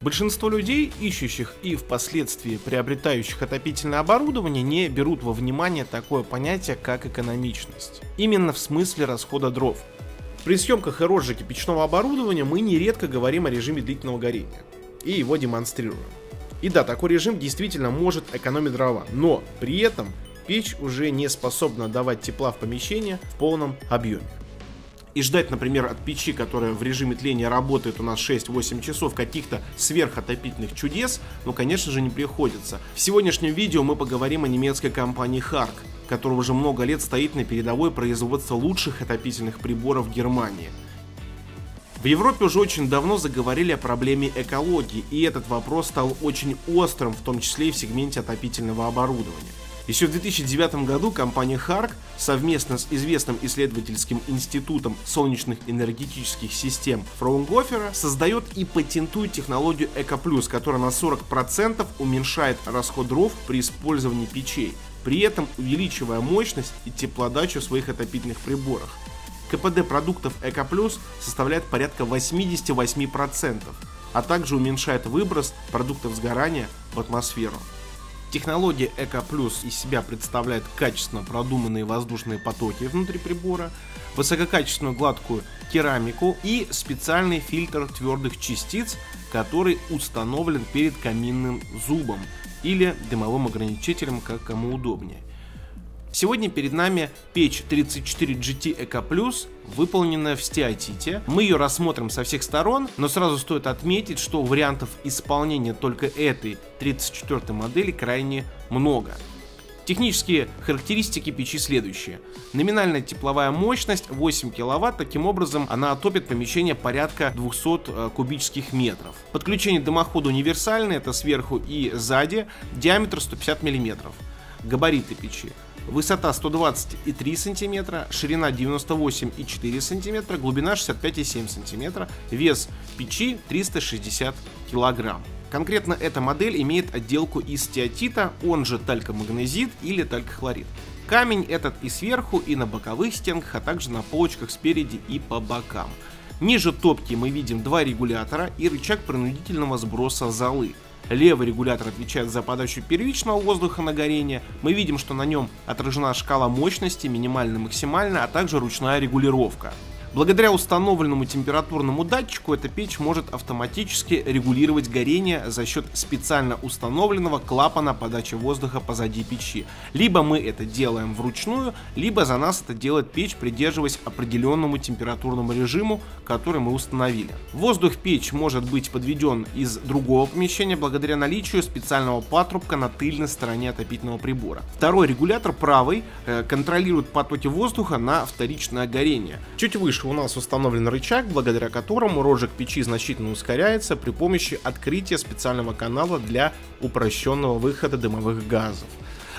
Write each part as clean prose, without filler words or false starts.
Большинство людей, ищущих и впоследствии приобретающих отопительное оборудование, не берут во внимание такое понятие, как экономичность. Именно в смысле расхода дров. При съемках и розжиге печного оборудования мы нередко говорим о режиме длительного горения и его демонстрируем. И да, такой режим действительно может экономить дрова, но при этом печь уже не способна давать тепла в помещение в полном объеме. И ждать, например, от печи, которая в режиме тления работает у нас 6-8 часов, каких-то сверхотопительных чудес, ну, конечно же, не приходится. В сегодняшнем видео мы поговорим о немецкой компании HARK, которая уже много лет стоит на передовой производства лучших отопительных приборов в Германии. В Европе уже очень давно заговорили о проблеме экологии, и этот вопрос стал очень острым, в том числе и в сегменте отопительного оборудования. Еще в 2009 году компания HARK совместно с известным исследовательским институтом солнечных энергетических систем Фраунгофера создает и патентует технологию EcoPlus, которая на 40% уменьшает расход дров при использовании печей, при этом увеличивая мощность и теплоотдачу в своих отопительных приборах. КПД продуктов EcoPlus составляет порядка 88%, а также уменьшает выброс продуктов сгорания в атмосферу. Технология EcoPlus из себя представляет качественно продуманные воздушные потоки внутри прибора, высококачественную гладкую керамику и специальный фильтр твердых частиц, который установлен перед каминным зубом или дымовым ограничителем, как кому удобнее. Сегодня перед нами печь 34GT EcoPlus, выполненная в стеатите. Мы ее рассмотрим со всех сторон, но сразу стоит отметить, что вариантов исполнения только этой 34 модели крайне много. Технические характеристики печи следующие. Номинальная тепловая мощность 8 кВт, таким образом она отопит помещение порядка 200 кубических метров. Подключение дымохода универсальное, это сверху и сзади, диаметр 150 мм. Габариты печи. Высота 120,3 см, ширина 98,4 см, глубина 65,7 см, вес печи 360 кг. Конкретно эта модель имеет отделку из стеатита, он же талькомагнезит или талькохлорид. Камень этот и сверху, и на боковых стенках, а также на полочках спереди и по бокам. Ниже топки мы видим два регулятора и рычаг принудительного сброса золы. Левый регулятор отвечает за подачу первичного воздуха на горение. Мы видим, что на нем отражена шкала мощности, минимально-максимально, а также ручная регулировка. Благодаря установленному температурному датчику эта печь может автоматически регулировать горение за счет специально установленного клапана подачи воздуха позади печи. Либо мы это делаем вручную, либо за нас это делает печь, придерживаясь определенному температурному режиму, который мы установили. Воздух в печь может быть подведен из другого помещения благодаря наличию специального патрубка на тыльной стороне отопительного прибора. Второй регулятор, правый, контролирует потоки воздуха на вторичное горение. Чуть выше у нас установлен рычаг, благодаря которому розжиг печи значительно ускоряется при помощи открытия специального канала для упрощенного выхода дымовых газов.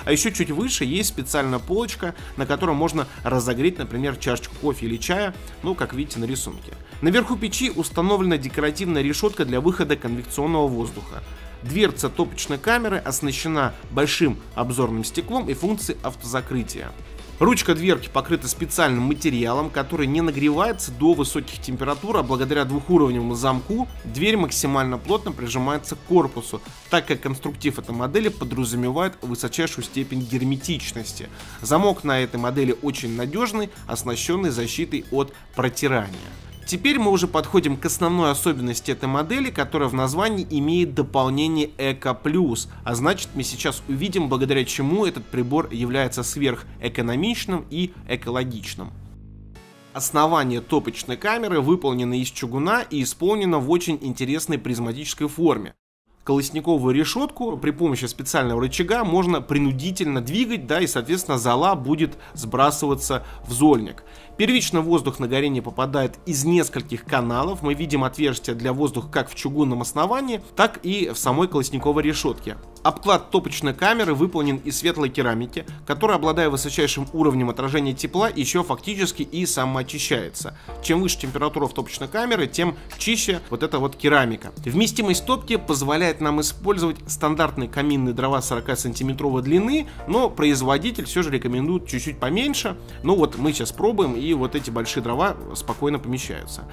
А еще чуть выше есть специальная полочка, на которой можно разогреть, например, чашечку кофе или чая, ну, как видите на рисунке. Наверху печи установлена декоративная решетка для выхода конвекционного воздуха. Дверца топочной камеры оснащена большим обзорным стеклом и функцией автозакрытия. Ручка дверки покрыта специальным материалом, который не нагревается до высоких температур, а благодаря двухуровневому замку дверь максимально плотно прижимается к корпусу, так как конструктив этой модели подразумевает высочайшую степень герметичности. Замок на этой модели очень надежный, оснащенный защитой от протирания. Теперь мы уже подходим к основной особенности этой модели, которая в названии имеет дополнение EcoPlus, а значит мы сейчас увидим, благодаря чему этот прибор является сверхэкономичным и экологичным. Основание топочной камеры выполнено из чугуна и исполнено в очень интересной призматической форме. Колосниковую решетку при помощи специального рычага можно принудительно двигать, да, и соответственно зола будет сбрасываться в зольник. Первично воздух на горение попадает из нескольких каналов. Мы видим отверстия для воздуха как в чугунном основании, так и в самой колосниковой решетке. Обклад топочной камеры выполнен из светлой керамики, которая, обладая высочайшим уровнем отражения тепла, еще фактически и самоочищается. Чем выше температура в топочной камере, тем чище вот эта вот керамика. Вместимость топки позволяет нам использовать стандартные каминные дрова 40-сантиметровой длины, но производитель все же рекомендует чуть-чуть поменьше. Ну вот мы сейчас пробуем, и вот эти большие дрова спокойно помещаются.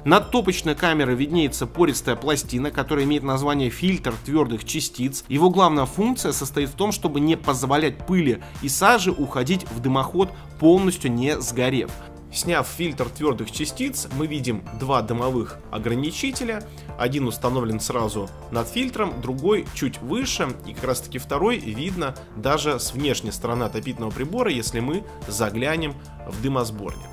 Над топочной камерой виднеется пористая пластина, которая имеет название фильтр твердых частиц. Его главная функция состоит в том, чтобы не позволять пыли и саже уходить в дымоход, полностью не сгорев. Сняв фильтр твердых частиц, мы видим два дымовых ограничителя. Один установлен сразу над фильтром, другой чуть выше, и как раз таки второй видно даже с внешней стороны отопительного прибора, если мы заглянем в дымосборник.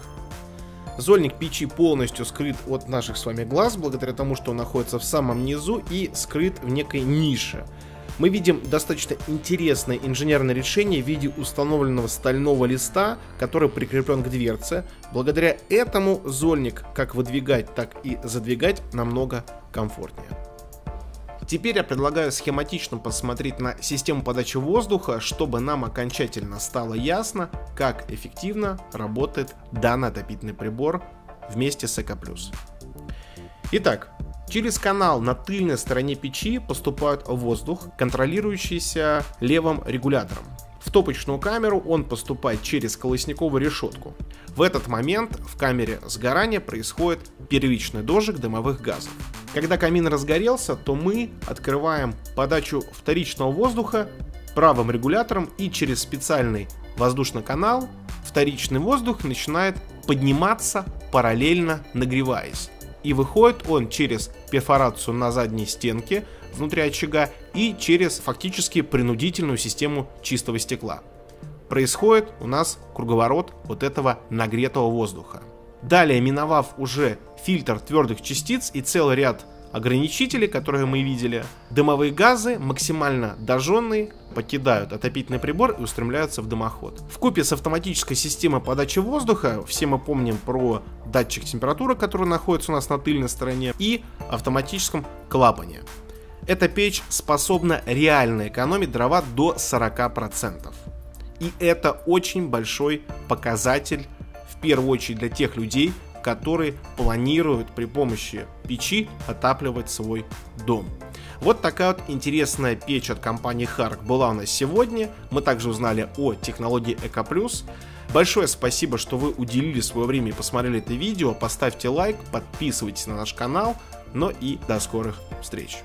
Зольник печи полностью скрыт от наших с вами глаз, благодаря тому, что он находится в самом низу и скрыт в некой нише. Мы видим достаточно интересное инженерное решение в виде установленного стального листа, который прикреплен к дверце. Благодаря этому зольник как выдвигать, так и задвигать намного комфортнее. Теперь я предлагаю схематично посмотреть на систему подачи воздуха, чтобы нам окончательно стало ясно, как эффективно работает данный отопительный прибор вместе с ЭКО+. Итак, через канал на тыльной стороне печи поступает воздух, контролирующийся левым регулятором. В топочную камеру он поступает через колосниковую решетку. В этот момент в камере сгорания происходит первичный дожиг дымовых газов. Когда камин разгорелся, то мы открываем подачу вторичного воздуха правым регулятором, и через специальный воздушный канал вторичный воздух начинает подниматься, параллельно нагреваясь. И выходит он через перфорацию на задней стенке внутри очага и через фактически принудительную систему чистого стекла. Происходит у нас круговорот вот этого нагретого воздуха. Далее, миновав уже фильтр твердых частиц и целый ряд ограничителей, которые мы видели, дымовые газы, максимально дожженные, покидают отопительный прибор и устремляются в дымоход. Вкупе с автоматической системой подачи воздуха, все мы помним про датчик температуры, который находится у нас на тыльной стороне, и автоматическом клапане. Эта печь способна реально экономить дрова до 40%. И это очень большой показатель, в первую очередь для тех людей, которые планируют при помощи печи отапливать свой дом. Вот такая вот интересная печь от компании Харк была у нас сегодня. Мы также узнали о технологии ЭКО+. Большое спасибо, что вы уделили свое время и посмотрели это видео. Поставьте лайк, подписывайтесь на наш канал. Ну и до скорых встреч.